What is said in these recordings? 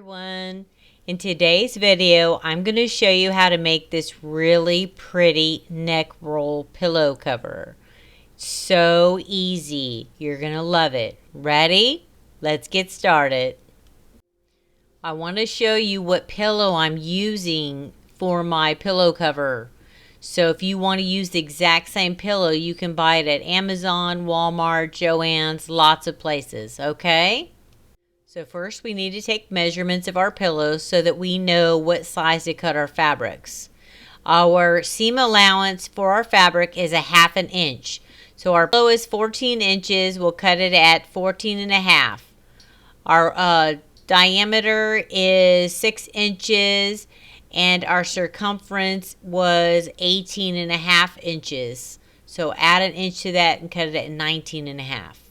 everyone. In today's video, I'm going to show you how to make this really pretty neck roll pillow cover. So easy. You're going to love it. Ready? Let's get started. I want to show you what pillow I'm using for my pillow cover. So if you want to use the exact same pillow, you can buy it at Amazon, Walmart, Joann's, lots of places, okay? So first we need to take measurements of our pillows so that we know what size to cut our fabrics. Our seam allowance for our fabric is 1/2 inch. So our pillow is 14 inches. We'll cut it at 14.5. Our diameter is 6 inches and our circumference was 18.5 inches. So add an inch to that and cut it at 19.5.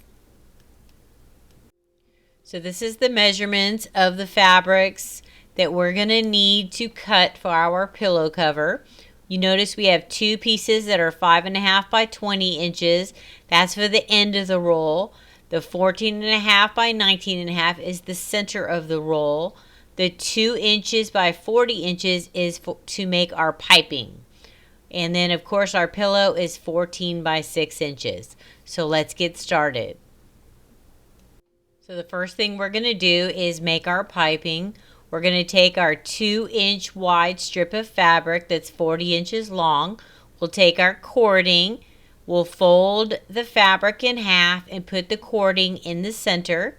So this is the measurements of the fabrics that we're going to need to cut for our pillow cover. You notice we have two pieces that are 5.5 by 20 inches. That's for the end of the roll. The 14.5 by 19.5 is the center of the roll. The 2 inches by 40 inches is to make our piping. And then of course our pillow is 14 by 6 inches. So let's get started. So the first thing we're going to do is make our piping. We're going to take our 2-inch wide strip of fabric that's 40 inches long. We'll take our cording. We'll fold the fabric in half and put the cording in the center.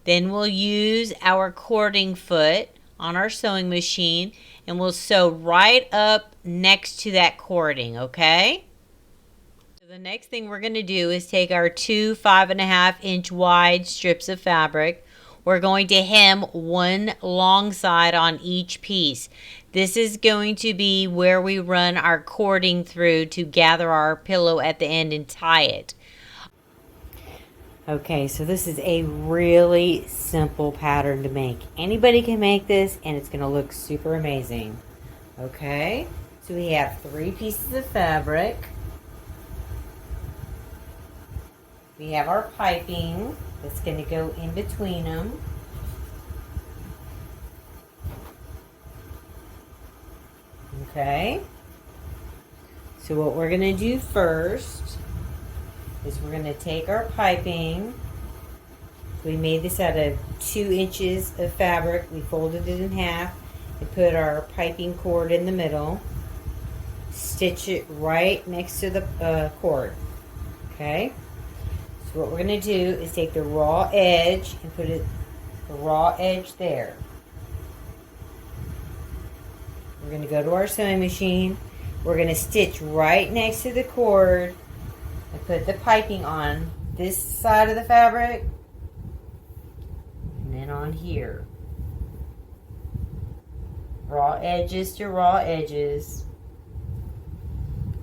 Then we'll use our cording foot on our sewing machine and we'll sew right up next to that cording, okay? The next thing we're going to do is take our two 5.5-inch wide strips of fabric. We're going to hem one long side on each piece. This is going to be where we run our cording through to gather our pillow at the end and tie it. Okay, so this is a really simple pattern to make. Anybody can make this and it's going to look super amazing. Okay, so we have 3 pieces of fabric. We have our piping that's going to go in between them. Okay. So what we're going to do first is we're going to take our piping. We made this out of 2 inches of fabric. We folded it in half and put our piping cord in the middle. Stitch it right next to the cord. Okay. So what we're going to do is take the raw edge and put the raw edge there. We're going to go to our sewing machine. We're going to stitch right next to the cord and put the piping on this side of the fabric and then on here. Raw edges to raw edges.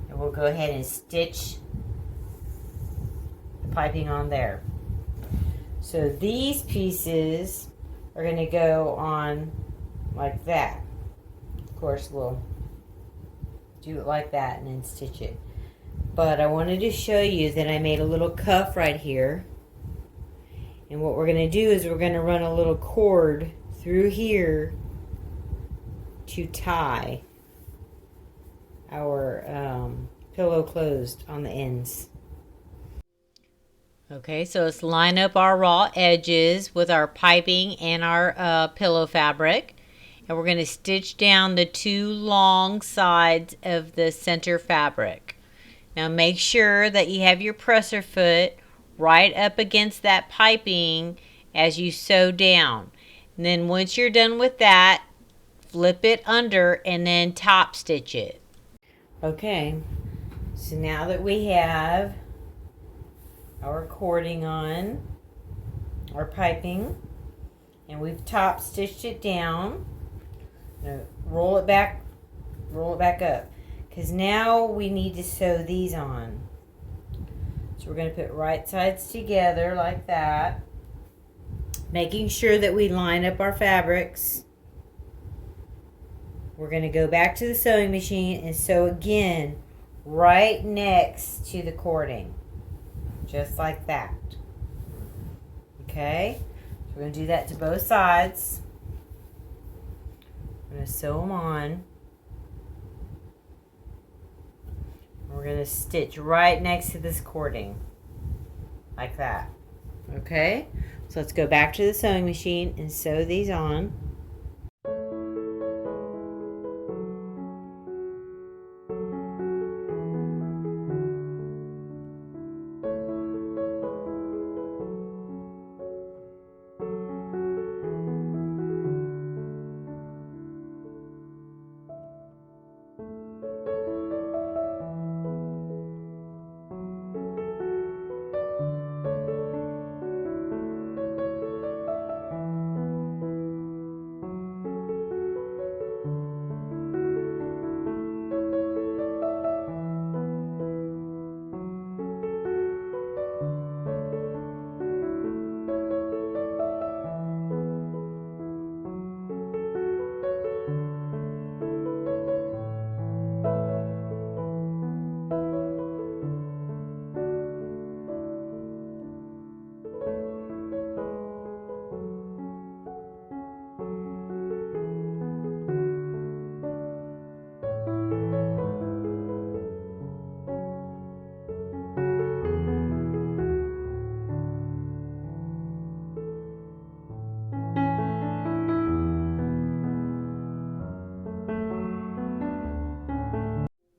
And we'll go ahead and stitch piping on there. So these pieces are going to go on like that. Of course we'll do it like that and then stitch it. But I wanted to show you that I made a little cuff right here. And what we're going to do is we're going to run a little cord through here to tie our pillow closed on the ends. Okay, so let's line up our raw edges with our piping and our pillow fabric. And we're going to stitch down the 2 long sides of the center fabric. Now make sure that you have your presser foot right up against that piping as you sew down. And then once you're done with that, flip it under and then top stitch it. Okay, so now that we have our cording on, our piping, and we've top stitched it down. Now roll it back up, because now we need to sew these on. So we're going to put right sides together like that, making sure that we line up our fabrics. We're going to go back to the sewing machine and sew again right next to the cording. Just like that. Okay, so we're going to do that to both sides. going to sew them on. We're going to stitch right next to this cording. Like that. Okay? So let's go back to the sewing machine and sew these on.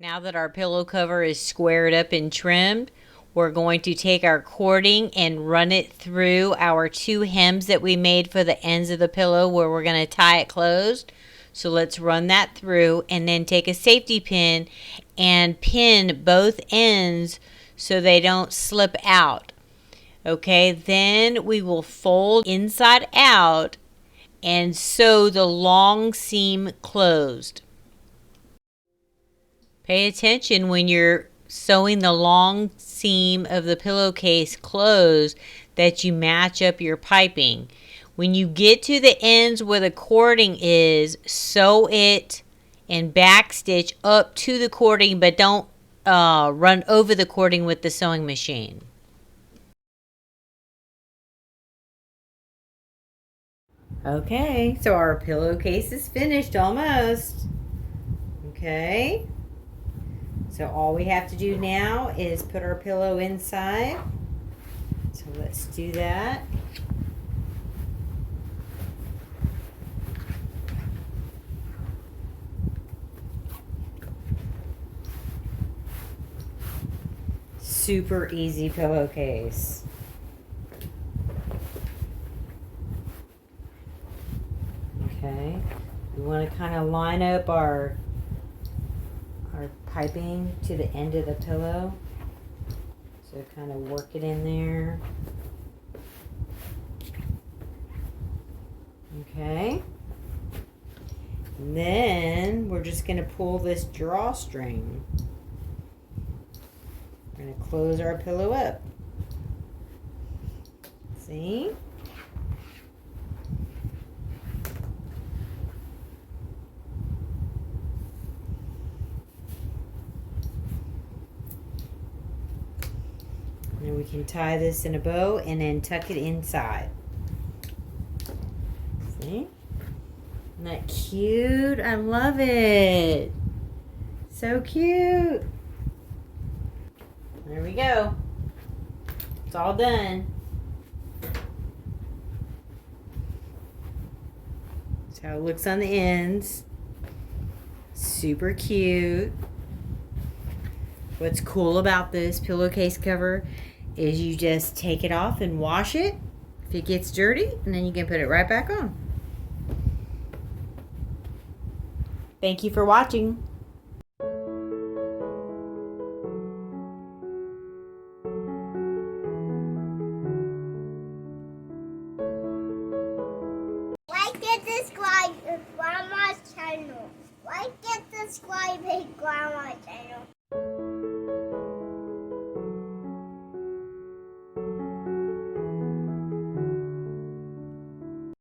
Now that our pillow cover is squared up and trimmed, we're going to take our cording and run it through our 2 hems that we made for the ends of the pillow where we're going to tie it closed. So let's run that through and then take a safety pin and pin both ends so they don't slip out. Okay, then we will fold inside out and sew the long seam closed. Pay attention when you're sewing the long seam of the pillowcase closed that you match up your piping. When you get to the ends where the cording is, sew it and backstitch up to the cording, but don't run over the cording with the sewing machine. Okay, so our pillowcase is finished almost. Okay. So all we have to do now is put our pillow inside. So let's do that. Super easy pillowcase. Okay. We want to kind of line up our piping to the end of the pillow, so kind of work it in there. Okay, and then we're just going to pull this drawstring. We're going to close our pillow up. See? And we can tie this in a bow and then tuck it inside. See? Isn't that cute? I love it. So cute. There we go. It's all done. That's how it looks on the ends. Super cute. What's cool about this pillowcase cover is you just take it off and wash it if it gets dirty, and then you can put it right back on. Thank you for watching. Like and subscribe to Grandma's channel. Like and subscribe to Grandma's channel.